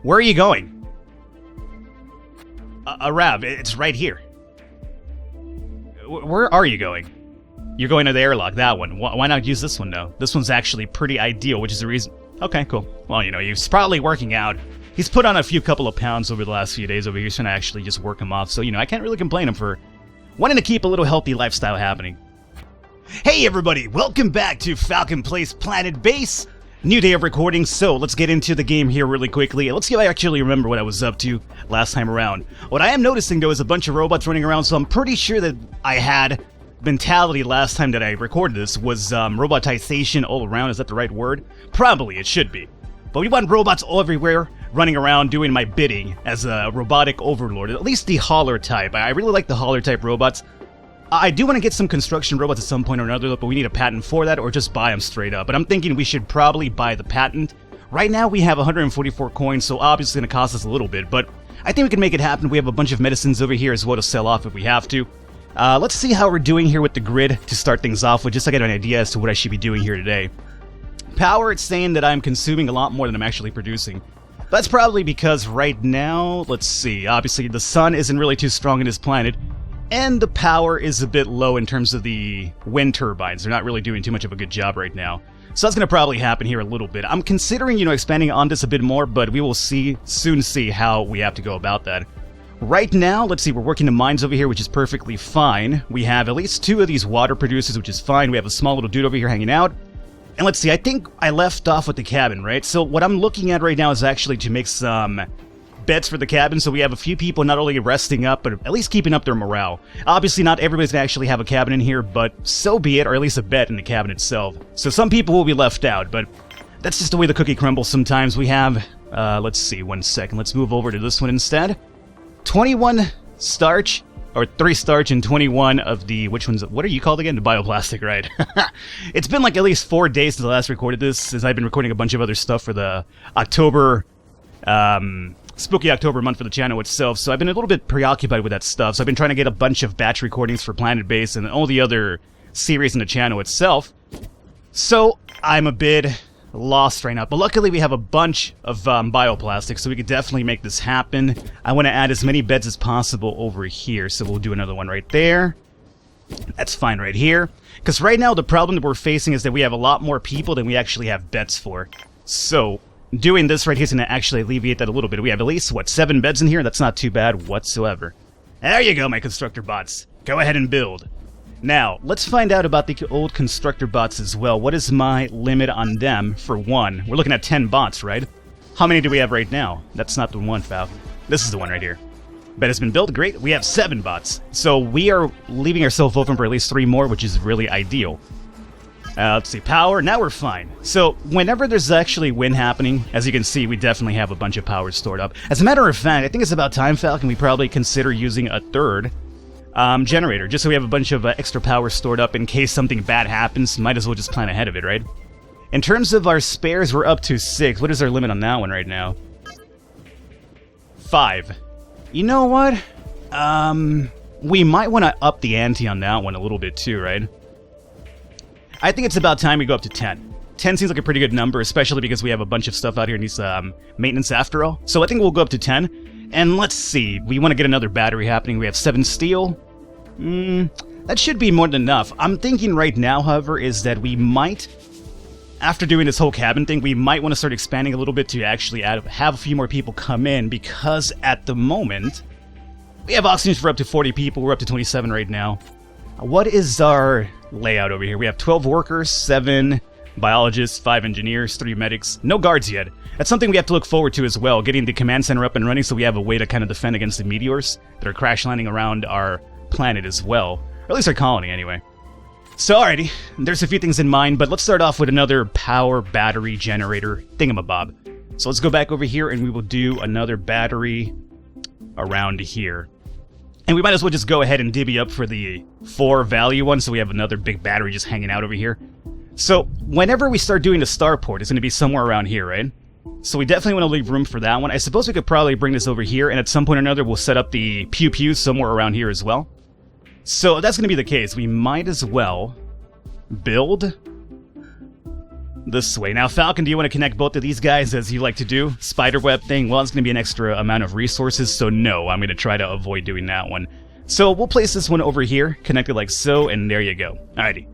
Where are you going? Rav, it's right here. Where are you going? You're going to the airlock, that one. Why not use this one, though? This one's actually pretty ideal, which is the reason... Okay, cool. Well, you know, he's probably working out. He's put on a couple of pounds over the last few days over here, so I actually just work him off. So, you know, I can't really complain him for wanting to keep a little healthy lifestyle happening. Hey, everybody! Welcome back to Falcon Plays Planetbase. New day of recording, so let's get into the game here really quickly. Let's see if I actually remember what I was up to last time around. What I am noticing, though, is a bunch of robots running around, so I'm pretty sure that I had mentality last time that I recorded this was robotization all around. Is that the right word? Probably, it should be. But we want robots all everywhere, running around doing my bidding as a robotic overlord, at least the hauler type. I really like the hauler type robots. I do want to get some construction robots at some point or another, but we need a patent for that, or just buy them straight up. But I'm thinking we should probably buy the patent. Right now we have 144 coins, so obviously it's going to cost us a little bit, but I think we can make it happen. We have a bunch of medicines over here as well to sell off if we have to. Let's see how we're doing here with the grid to start things off with, just to get an idea as to what I should be doing here today. Power, it's saying that I'm consuming a lot more than I'm actually producing. That's probably because right now, let's see, obviously the sun isn't really too strong in this planet, and the power is a bit low in terms of the wind turbines. They're not really doing too much of a good job right now. So that's going to probably happen here a little bit. I'm considering, you know, expanding on this a bit more, but we will soon see how we have to go about that. Right now, let's see, we're working the mines over here, which is perfectly fine. We have at least 2 of these water producers, which is fine. We have a small little dude over here hanging out. And let's see, I think I left off with the cabin, right? So what I'm looking at right now is actually to make some beds for the cabin, so we have a few people not only resting up, but at least keeping up their morale. Obviously, not everybody's gonna actually have a cabin in here, but so be it, or at least a bed in the cabin itself. So some people will be left out, but that's just the way the cookie crumbles sometimes. We have, let's see, 1 second. Let's move over to this one instead. 21 starch, or 3 starch and 21 of the, which one's, what are you called again? The bioplastic, right? It's been like at least 4 days since I last recorded this, since I've been recording a bunch of other stuff for the October, spooky October month for the channel itself, so I've been a little bit preoccupied with that stuff. So I've been trying to get a bunch of batch recordings for Planetbase and all the other series in the channel itself. So I'm a bit lost right now, but luckily we have a bunch of bioplastic, so we could definitely make this happen. I want to add as many beds as possible over here, so we'll do another one right there. That's fine right here, because right now the problem that we're facing is that we have a lot more people than we actually have beds for. So doing this right here is going to actually alleviate that a little bit. We have at least, what, 7 beds in here? That's not too bad whatsoever. There you go, my constructor bots. Go ahead and build. Now, let's find out about the old constructor bots as well. What is my limit on them, for one? We're looking at 10 bots, right? How many do we have right now? That's not the one, Falcon. This is the one right here. Bed has been built. Great. We have 7 bots. So we are leaving ourselves open for at least 3 more, which is really ideal. Let's see, power, now we're fine. So, whenever there's actually wind happening, as you can see, we definitely have a bunch of power stored up. As a matter of fact, I think it's about time, Falcon, we probably consider using a 3rd generator, just so we have a bunch of extra power stored up in case something bad happens. Might as well just plan ahead of it, right? In terms of our spares, we're up to 6. What is our limit on that one right now? 5. You know what? We might want to up the ante on that one a little bit too, right? I think it's about time we go up to 10. 10 seems like a pretty good number, especially because we have a bunch of stuff out here and needs maintenance after all. So I think we'll go up to 10. And let's see, we want to get another battery happening. We have 7 steel. That should be more than enough. I'm thinking right now, however, is that we might, after doing this whole cabin thing, we might want to start expanding a little bit to actually have a few more people come in, because at the moment, we have oxygen for up to 40 people. We're up to 27 right now. What is our layout over here? We have 12 workers, 7 biologists, 5 engineers, 3 medics. No guards yet. That's something we have to look forward to as well, getting the command center up and running so we have a way to kind of defend against the meteors that are crash landing around our planet as well. Or at least our colony, anyway. So, alrighty, there's a few things in mind, but let's start off with another power battery generator thingamabob. So let's go back over here and we will do another battery around here. And we might as well just go ahead and divvy up for the 4 value one, so we have another big battery just hanging out over here. So, whenever we start doing the starport, it's going to be somewhere around here, right? So we definitely want to leave room for that one. I suppose we could probably bring this over here, and at some point or another we'll set up the pew-pews somewhere around here as well. So that's going to be the case. We might as well build this way. Now, Falcon, do you want to connect both of these guys as you like to do? Spiderweb thing? Well, it's going to be an extra amount of resources, so no, I'm going to try to avoid doing that one. So we'll place this one over here, connected like so, and there you go. Alrighty.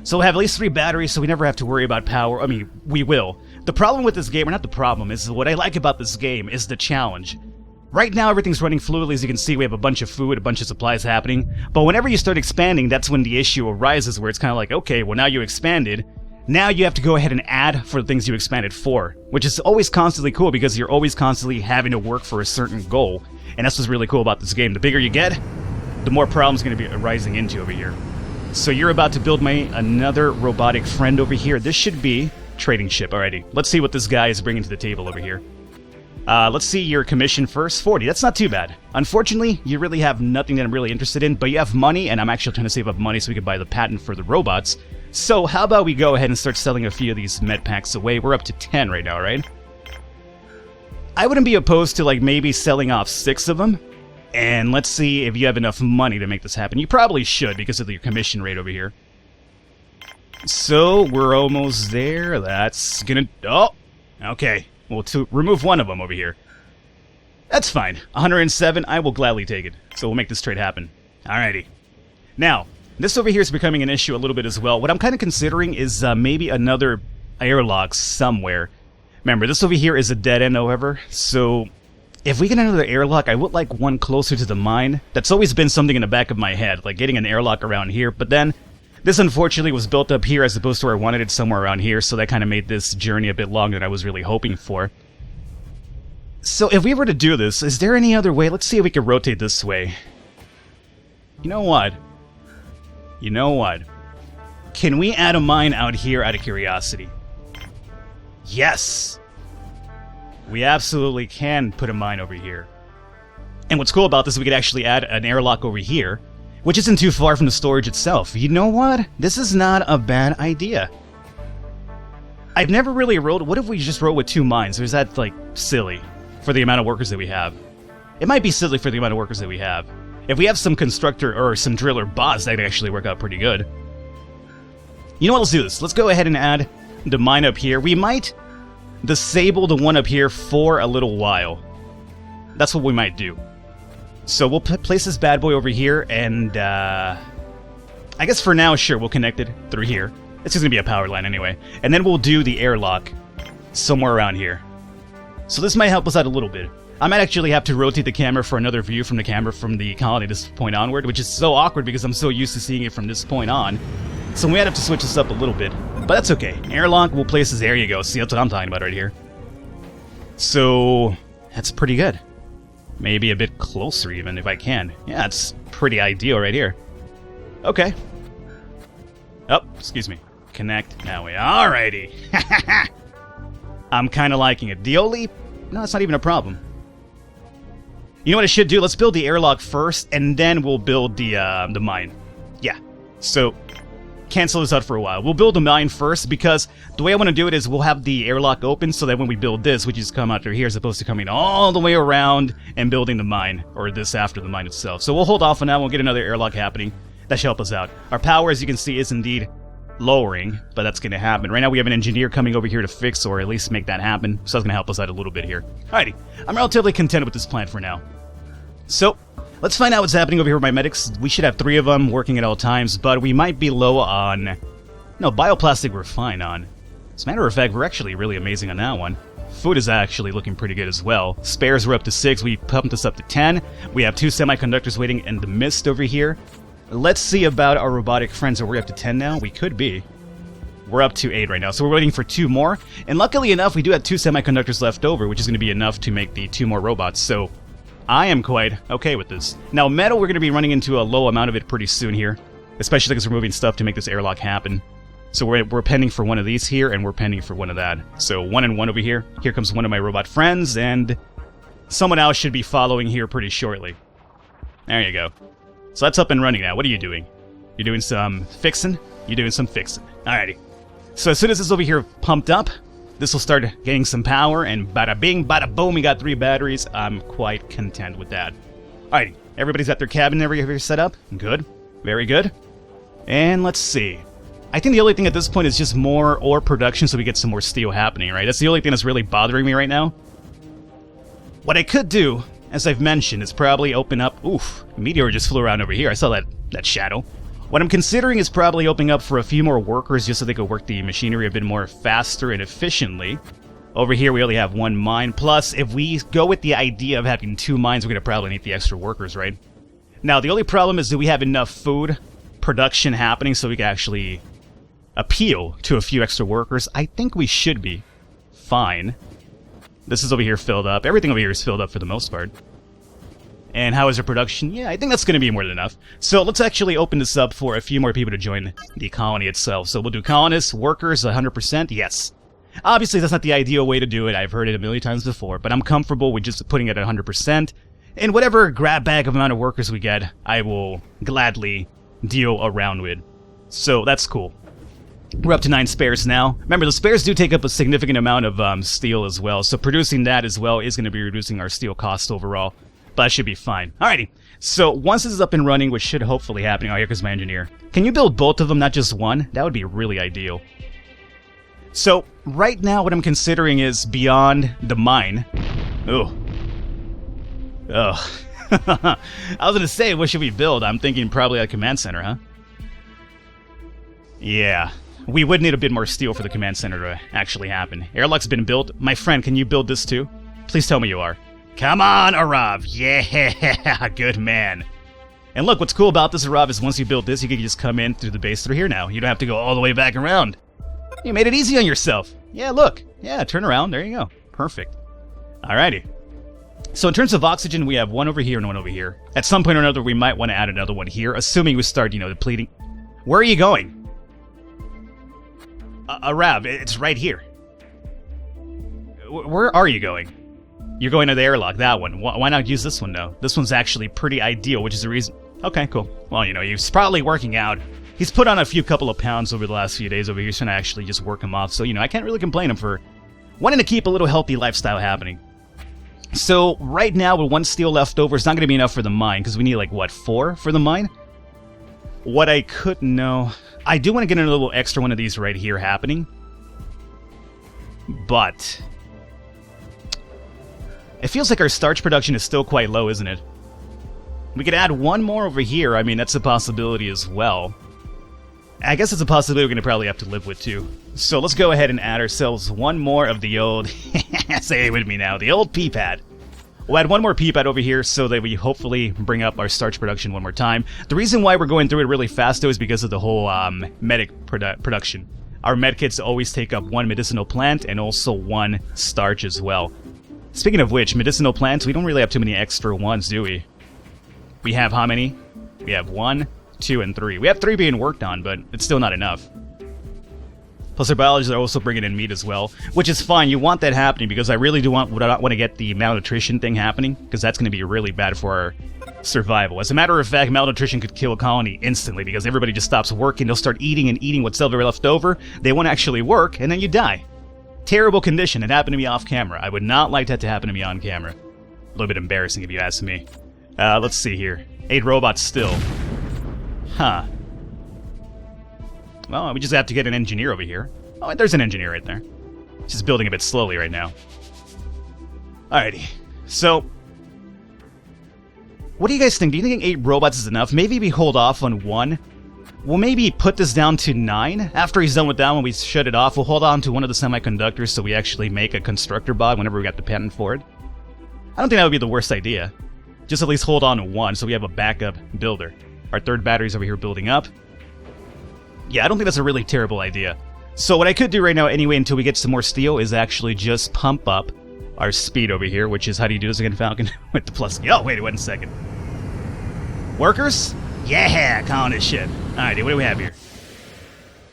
So we'll have at least 3 batteries, so we never have to worry about power. I mean, we will. The problem with this game, or not the problem, is what I like about this game is the challenge. Right now, everything's running fluidly. As you can see, we have a bunch of food, a bunch of supplies happening. But whenever you start expanding, that's when the issue arises, where it's kind of like, okay, well, now you expanded. Now you have to go ahead and add for the things you expanded for, which is always constantly cool because you're always constantly having to work for a certain goal. And that's what's really cool about this game. The bigger you get, the more problems going to be arising into over here. So you're about to build me another robotic friend over here. This should be trading ship. Alrighty, let's see what this guy is bringing to the table over here. Let's see your commission first. 40, that's not too bad. Unfortunately, you really have nothing that I'm really interested in, but you have money, and I'm actually trying to save up money so we can buy the patent for the robots. So how about we go ahead and start selling a few of these med packs away? We're up to 10 right now, right? I wouldn't be opposed to like maybe selling off 6 of them. And let's see if you have enough money to make this happen. You probably should because of your commission rate over here. So, we're almost there. That's gonna... Oh! Okay. Well, to remove one of them over here. That's fine. 107, I will gladly take it. So we'll make this trade happen. Alrighty. Now, this over here is becoming an issue a little bit as well. What I'm kind of considering is maybe another airlock somewhere. Remember, this over here is a dead end, however. So... if we get another airlock, I would like one closer to the mine. That's always been something in the back of my head, like getting an airlock around here. But then, this unfortunately was built up here as opposed to where I wanted it somewhere around here, so that kind of made this journey a bit longer than I was really hoping for. So if we were to do this, is there any other way? Let's see if we can rotate this way. You know what? You know what? Can we add a mine out here out of curiosity? Yes! We absolutely can put a mine over here. And what's cool about this is we could actually add an airlock over here, which isn't too far from the storage itself. You know what? This is not a bad idea. I've never really rode... what if we just rode with 2 mines? Or is that, like, silly for the amount of workers that we have? It might be silly for the amount of workers that we have. If we have some constructor or some driller bots, that could actually work out pretty good. You know what? Let's do this. Let's go ahead and add the mine up here. We might... disable the one up here for a little while. That's what we might do. So we'll place this bad boy over here, and I guess for now, sure, we'll connect it through here. It's just gonna be a power line anyway. And then we'll do the airlock somewhere around here. So this might help us out a little bit. I might actually have to rotate the camera for another view from the camera from the colony this point onward, which is so awkward because I'm so used to seeing it from this point on. So we might have to switch this up a little bit. But that's okay. Airlock, we'll place this... there you go. See, that's what I'm talking about right here. So, that's pretty good. Maybe a bit closer even, if I can. Yeah, it's pretty ideal right here. Okay. Oh, excuse me. Connect. Now we... alrighty. I'm kind of liking it. The only... no, it's not even a problem. You know what I should do? Let's build the airlock first, and then we'll build the mine. Yeah. So... cancel this out for a while. We'll build a mine first because the way I want to do it is we'll have the airlock open so that when we build this, we just come out through here as opposed to coming all the way around and building the mine, or this after the mine itself. So we'll hold off on that. We'll get another airlock happening. That should help us out. Our power, as you can see, is indeed lowering, but that's going to happen. Right now we have an engineer coming over here to fix or at least make that happen, so that's going to help us out a little bit here. Alrighty, I'm relatively content with this plan for now. So, let's find out what's happening over here with my medics. We should have 3 of them working at all times, but we might be low on... no, bioplastic we're fine on. As a matter of fact, we're actually really amazing on that one. Food is actually looking pretty good as well. Spares were up to 6, we pumped this up to 10. We have 2 semiconductors waiting in the mist over here. Let's see about our robotic friends. Are we up to 10 now? We could be. We're up to 8 right now, so we're waiting for 2 more. And luckily enough, we do have 2 semiconductors left over, which is going to be enough to make the 2 more robots, so... I am quite okay with this. Now, metal, we're going to be running into a low amount of it pretty soon here. Especially because we're moving stuff to make this airlock happen. So we're pending for one of these here, and we're pending for one of that. So 1 and 1 over here. Here comes one of my robot friends, and someone else should be following here pretty shortly. There you go. So that's up and running now. What are you doing? You're doing some fixing? You're doing some fixing. Alrighty. So as soon as this over here pumped up, this will start getting some power, and bada bing, bada boom, we got 3 batteries. I'm quite content with that. Alrighty, everybody's at their cabin over here set up. Good. Very good. And let's see. I think the only thing at this point is just more ore production so we get some more steel happening, right? That's the only thing that's really bothering me right now. What I could do, as I've mentioned, is probably open up... Oof, Meteor just flew around over here. I saw that shadow. What I'm considering is probably opening up for a few more workers just so they could work the machinery a bit more faster and efficiently. Over here we only have one mine. Plus, if we go with the idea of having 2 mines, we're going to probably need the extra workers, right? Now, the only problem is, do we have enough food production happening so we can actually appeal to a few extra workers? I think we should be fine. This is over here filled up. Everything over here is filled up for the most part. And how is our production? Yeah, I think that's going to be more than enough. So let's actually open this up for a few more people to join the colony itself. So we'll do colonists, workers, 100%. Yes. Obviously, that's not the ideal way to do it. I've heard it a million times before, but I'm comfortable with just putting it at 100%. And whatever grab bag of amount of workers we get, I will gladly deal around with. So that's cool. We're up to 9 spares now. Remember, the spares do take up a significant amount of steel as well, so producing that as well is going to be reducing our steel cost overall. But that should be fine. Alrighty, so once this is up and running, which should hopefully happen... Oh, here comes my engineer. Can you build both of them, not just one? That would be really ideal. So, right now what I'm considering is beyond the mine. Oh. I was going to say, what should we build? I'm thinking probably a command center, huh? Yeah. We would need a bit more steel for the command center to actually happen. Airlock's been built. My friend, can you build this too? Please tell me you are. Come on, Arav! Yeah, good man. And look, what's cool about this, Arav, is once you build this, you can just come in through the base through here now. You don't have to go all the way back around. You made it easy on yourself. Yeah, look. Yeah, turn around. There you go. Perfect. Alrighty. So in terms of oxygen, we have one over here and one over here. At some point or another, we might want to add another one here, assuming we start, depleting. Where are you going? Arav, it's right here. Where are you going? You're going to the airlock, that one. Why not use this one, though? This one's actually pretty ideal, which is the reason... Okay, cool. Well, he's probably working out. He's put on a couple of pounds over the last few days over here, so I actually just work him off. So, I can't really complain him for wanting to keep a little healthy lifestyle happening. So, right now, with 1 steel left over, it's not going to be enough for the mine, because we need, 4 for the mine? What I could... No. I do want to get a little extra one of these right here happening. But... it feels like our starch production is still quite low, isn't it? We could add 1 more over here. I mean, that's a possibility as well. I guess it's a possibility we're going to probably have to live with, too. So let's go ahead and add ourselves 1 more of the old... say it with me now. The old pea pad. We'll add 1 more pea pad over here so that we hopefully bring up our starch production 1 more time. The reason why we're going through it really fast, though, is because of the whole medic production. Our medkits always take up 1 medicinal plant and also 1 starch as well. Speaking of which, medicinal plants, we don't really have too many extra ones, do we? We have how many? We have 1, 2, and 3. We have 3 being worked on, but it's still not enough. Plus our biologists are also bringing in meat as well, which is fine. You want that happening because I really do want to get the malnutrition thing happening, because that's going to be really bad for our survival. As a matter of fact, malnutrition could kill a colony instantly because everybody just stops working. They'll start eating and eating what's ever left over. They won't actually work, and then you die. Terrible condition. It happened to me off camera. I would not like that to happen to me on camera. A little bit embarrassing if you ask me. Let's see here. 8 robots still. Huh. Well, we just have to get an engineer over here. Oh, there's an engineer right there. Just building a bit slowly right now. Alrighty. So, what do you guys think? Do you think 8 robots is enough? Maybe we hold off on 1. We'll maybe put this down to 9. After he's done with that one, we shut it off. We'll hold on to one of the semiconductors so we actually make a constructor bod whenever we got the patent for it. I don't think that would be the worst idea. Just at least hold on to 1 so we have a backup builder. Our 3rd battery's over here building up. Yeah, I don't think that's a really terrible idea. So what I could do right now anyway until we get some more steel is actually just pump up our speed over here, which is, how do you do this again, Falcon? With the plus... Oh, wait 1 second. Workers? Yeah, calling this shit. Alrighty, what do we have here?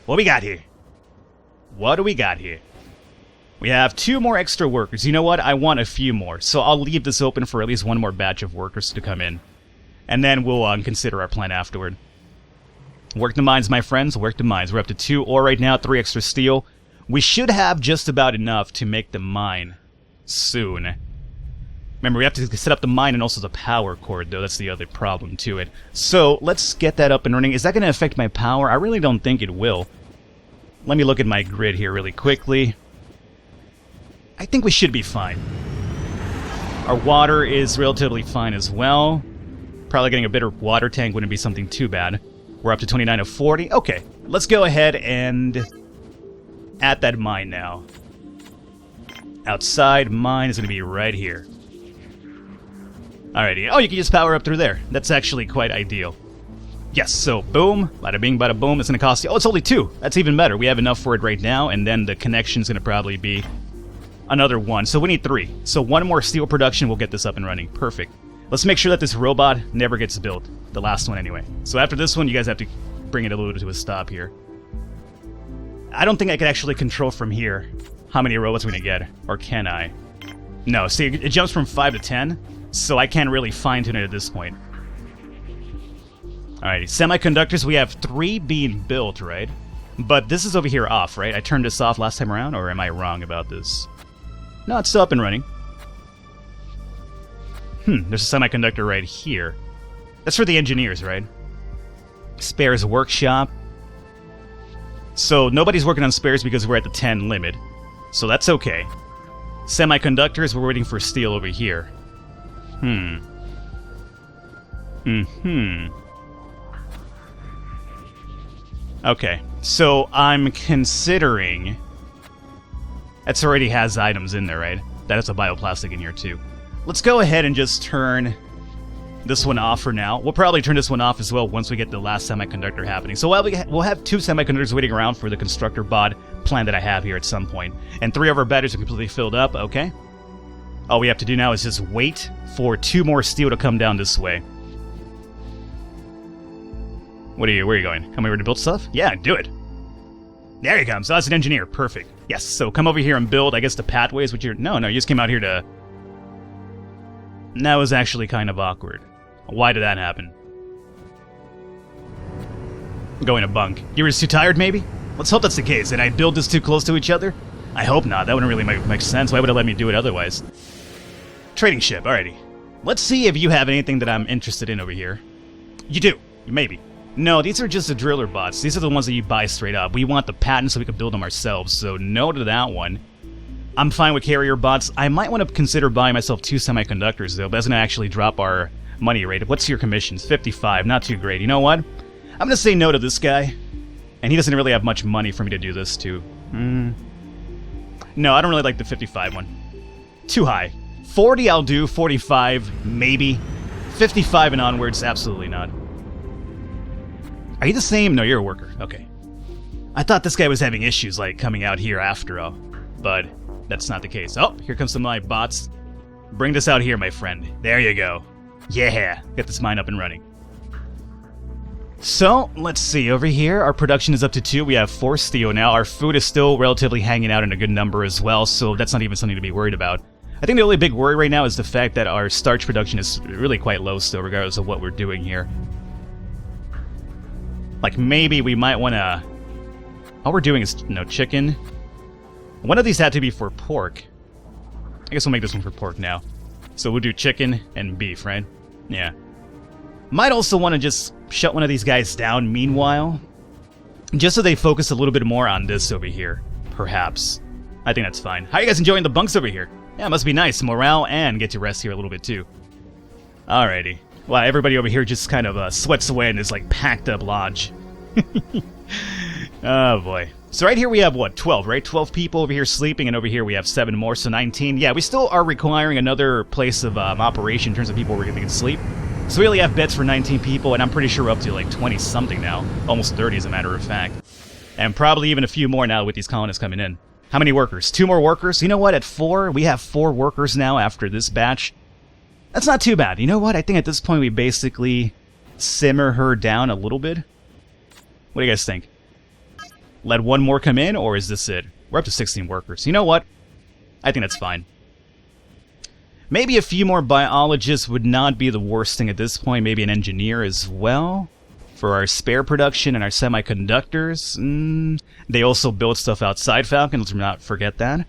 What we got here? What do we got here? We have 2 more extra workers. You know what? I want a few more. So I'll leave this open for at least 1 more batch of workers to come in. And then we'll consider our plan afterward. Work the mines, my friends. Work the mines. We're up to 2 ore right now, 3 extra steel. We should have just about enough to make the mine soon. Remember, we have to set up the mine and also the power cord, though. That's the other problem to it. So let's get that up and running. Is that going to affect my power? I really don't think it will. Let me look at my grid here really quickly. I think we should be fine. Our water is relatively fine as well. Probably getting a better water tank wouldn't be something too bad. We're up to 29 of 40. Okay, let's go ahead and add that mine now. Outside mine is going to be right here. Alrighty. Oh, you can just power up through there. That's actually quite ideal. Yes, so boom, bada bing, bada boom. It's going to cost you... Oh, it's only 2. That's even better. We have enough for it right now, and then the connection's going to probably be another 1. So we need 3. So 1 more steel production will get this up and running. Perfect. Let's make sure that this robot never gets built. The last one anyway. So after this one, you guys have to bring it a little bit to a stop here. I don't think I can actually control from here how many robots we're going to get. Or can I? No, see, it jumps from 5 to 10, so I can't really fine-tune it at this point. Alrighty, semiconductors, we have 3 being built, right? But this is over here off, right? I turned this off last time around, or am I wrong about this? No, it's still up and running. There's a semiconductor right here. That's for the engineers, right? Spares workshop. So nobody's working on spares because we're at the 10 limit. So that's okay. Semiconductors, we're waiting for steel over here. Okay, so I'm considering... That already has items in there, right? That has a bioplastic in here too. Let's go ahead and just turn this one off for now. We'll probably turn this one off as well once we get the last semiconductor happening. So we'll have 2 semiconductors waiting around for the constructor bod plan that I have here at some point. And 3 of our batteries are completely filled up, okay? All we have to do now is just wait for 2 more steel to come down this way. Where are you going? Come over to build stuff? Yeah, do it. There you come. So that's an engineer. Perfect. Yes, so come over here and build, I guess, the pathways, which you're... No, you just came out here to... That was actually kind of awkward. Why did that happen? Going to bunk. You were just too tired, maybe? Let's hope that's the case. Did I build this too close to each other? I hope not. That wouldn't really make sense. Why would it let me do it otherwise? Trading ship. Alrighty. Let's see if you have anything that I'm interested in over here. You do. Maybe. No, these are just the driller bots. These are the ones that you buy straight up. We want the patents so we can build them ourselves, so no to that one. I'm fine with carrier bots. I might want to consider buying myself 2 semiconductors, though, but that's going to actually drop our money rate. What's your commissions? 55. Not too great. You know what? I'm going to say no to this guy. And he doesn't really have much money for me to do this to. No, I don't really like the 55 one. Too high. 40 I'll do. 45, maybe. 55 and onwards, absolutely not. Are you the same? No, you're a worker. Okay. I thought this guy was having issues, like, coming out here after all. But that's not the case. Oh, here comes some of my bots. Bring this out here, my friend. There you go. Yeah, get this mine up and running. So, let's see. Over here, our production is up to 2. We have 4 steel now. Our food is still relatively hanging out in a good number as well, so that's not even something to be worried about. I think the only big worry right now is the fact that our starch production is really quite low still, regardless of what we're doing here. Like, maybe we might want to... All we're doing is, chicken. One of these had to be for pork. I guess we'll make this one for pork now. So we'll do chicken and beef, right? Yeah. Might also want to just shut one of these guys down meanwhile. Just so they focus a little bit more on this over here. Perhaps. I think that's fine. How are you guys enjoying the bunks over here? Yeah, it must be nice. Morale and get to rest here a little bit too. Alrighty. Wow, everybody over here just kind of sweats away in this, like, packed-up lodge. Oh, boy. So right here we have, what, 12, right? 12 people over here sleeping, and over here we have 7 more, so 19. Yeah, we still are requiring another place of operation in terms of people where they can sleep. So we only have beds for 19 people, and I'm pretty sure we're up to, like, 20-something now. Almost 30, as a matter of fact. And probably even a few more now with these colonists coming in. How many workers? 2 more workers? You know what? At 4, we have 4 workers now after this batch. That's not too bad. You know what? I think at this point we basically simmer her down a little bit. What do you guys think? Let 1 more come in, or is this it? We're up to 16 workers. You know what? I think that's fine. Maybe a few more biologists would not be the worst thing at this point. Maybe an engineer as well. For our spare production and our semiconductors. They also build stuff outside Falcon. Let's not forget that.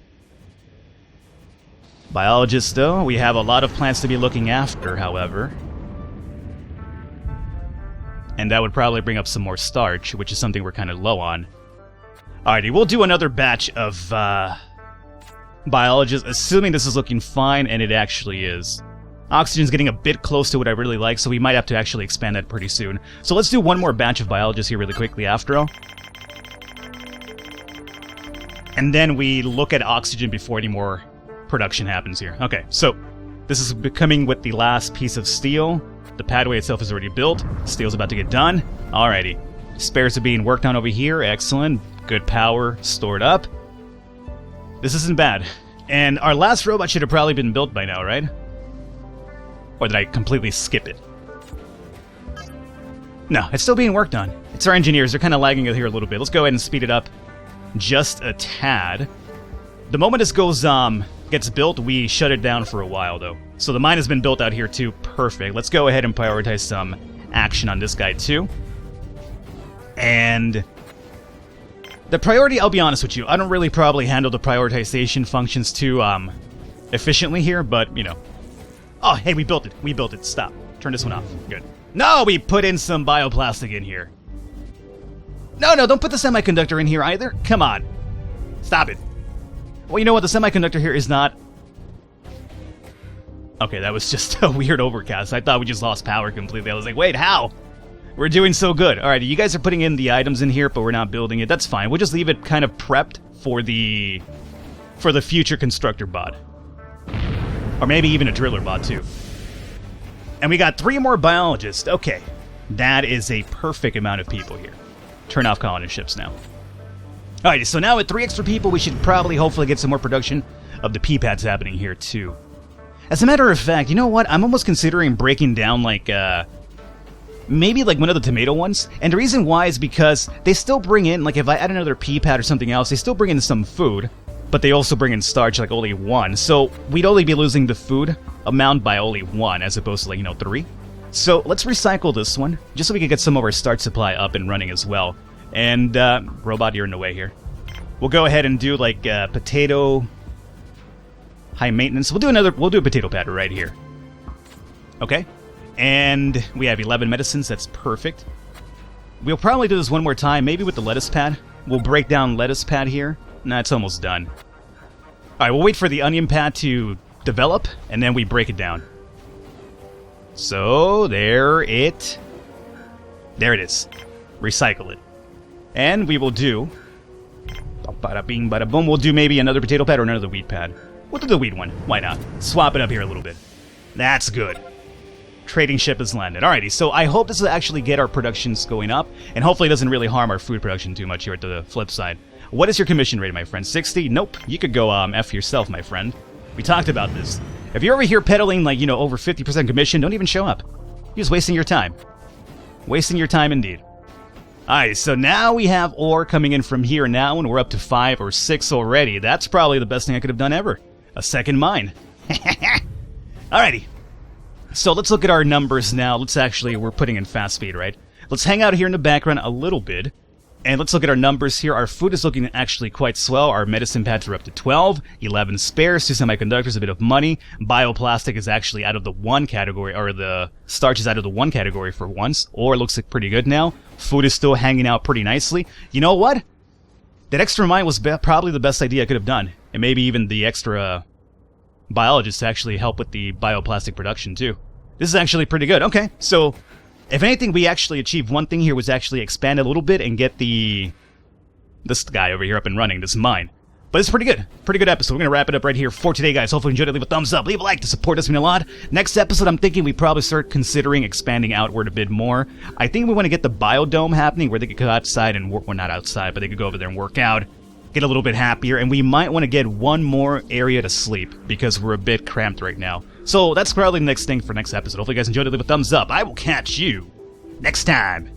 Biologists, though, we have a lot of plants to be looking after, however. And that would probably bring up some more starch, which is something we're kind of low on. Alrighty, we'll do another batch of biologists, assuming this is looking fine, and it actually is. Oxygen's getting a bit close to what I really like, so we might have to actually expand that pretty soon. So let's do one more batch of biologists here really quickly after all. And then we look at oxygen before any more production happens here. Okay, so this is becoming with the last piece of steel. The padway itself is already built. Steel's about to get done. Alrighty. Spares are being worked on over here. Excellent. Good power stored up. This isn't bad. And our last robot should have probably been built by now, right? Or did I completely skip it? No, it's still being worked on. It's our engineers. They're kind of lagging here a little bit. Let's go ahead and speed it up just a tad. The moment this gets built, we shut it down for a while, though. So the mine has been built out here, too. Perfect. Let's go ahead and prioritize some action on this guy, too. And the priority, I'll be honest with you, I don't really probably handle the prioritization functions too efficiently here, but, you know. Oh, hey, we built it. We built it. Stop. Turn this one off. Good. No, we put in some bioplastic in here. No, don't put the semiconductor in here either. Come on. Stop it. Well, you know what? The semiconductor here is not... Okay, that was just a weird overcast. I thought we just lost power completely. I was like, wait, how? We're doing so good. Alright, you guys are putting in the items in here, but we're not building it. That's fine. We'll just leave it kind of prepped for the future constructor bot. Or maybe even a driller bot, too. And we got 3 more biologists. Okay. That is a perfect amount of people here. Turn off colony ships now. Alright, so now with 3 extra people, we should probably hopefully get some more production of the P-pads happening here, too. As a matter of fact, you know what? I'm almost considering breaking down, like, maybe like one of the tomato ones. And the reason why is because they still bring in, like if I add another P-pad or something else, they still bring in some food. But they also bring in starch, like only 1. So we'd only be losing the food amount by only 1, as opposed to, like, 3. So let's recycle this one, just so we can get some of our starch supply up and running as well. And, robot, you're in the way here. We'll go ahead and do, like, potato... high maintenance. We'll do a potato pad right here. Okay. And we have 11 medicines. That's perfect. We'll probably do this one more time, maybe with the lettuce pad. We'll break down lettuce pad here. Nah, it's almost done. Alright, we'll wait for the onion pad to develop, and then we break it down. So, there it is. Recycle it. And we will do... Bada bing, bada boom. We'll do maybe another potato pad or another wheat pad. We'll do the wheat one. Why not? Swap it up here a little bit. That's good. Trading ship has landed. Alrighty, so I hope this will actually get our productions going up, and hopefully it doesn't really harm our food production too much here at the flip side. What is your commission rate, my friend? 60? Nope. You could go, F yourself, my friend. We talked about this. If you're over here peddling, like, over 50% commission, don't even show up. You're just wasting your time. Wasting your time indeed. Alright, so now we have ore coming in from here now, and we're up to 5 or 6 already. That's probably the best thing I could have done ever. A second mine. Alrighty. So let's look at our numbers now. We're putting in fast speed, right? Let's hang out here in the background a little bit. And let's look at our numbers here. Our food is looking actually quite swell. Our medicine pads are up to 12, 11 spares, 2 semiconductors, a bit of money. Bioplastic is actually out of the 1 category, or the starch is out of the 1 category for once. Ore looks like pretty good now. Food is still hanging out pretty nicely. You know what? That extra mine was probably the best idea I could have done. And maybe even the extra biologists to actually help with the bioplastic production too. This is actually pretty good. Okay, so if anything, we actually achieved one thing here, was actually expand a little bit and get this guy over here up and running, this mine. But it's pretty good. Pretty good episode. We're going to wrap it up right here for today, guys. Hopefully you enjoyed it. Leave a thumbs up. Leave a like to support us. Mean a lot. Next episode, I'm thinking we probably start considering expanding outward a bit more. I think we want to get the biodome happening where they could go outside and work. Well, not outside, but they could go over there and work out. Get a little bit happier. And we might want to get one more area to sleep because we're a bit cramped right now. So that's probably the next thing for next episode. Hopefully you guys enjoyed it. Leave a thumbs up. I will catch you next time.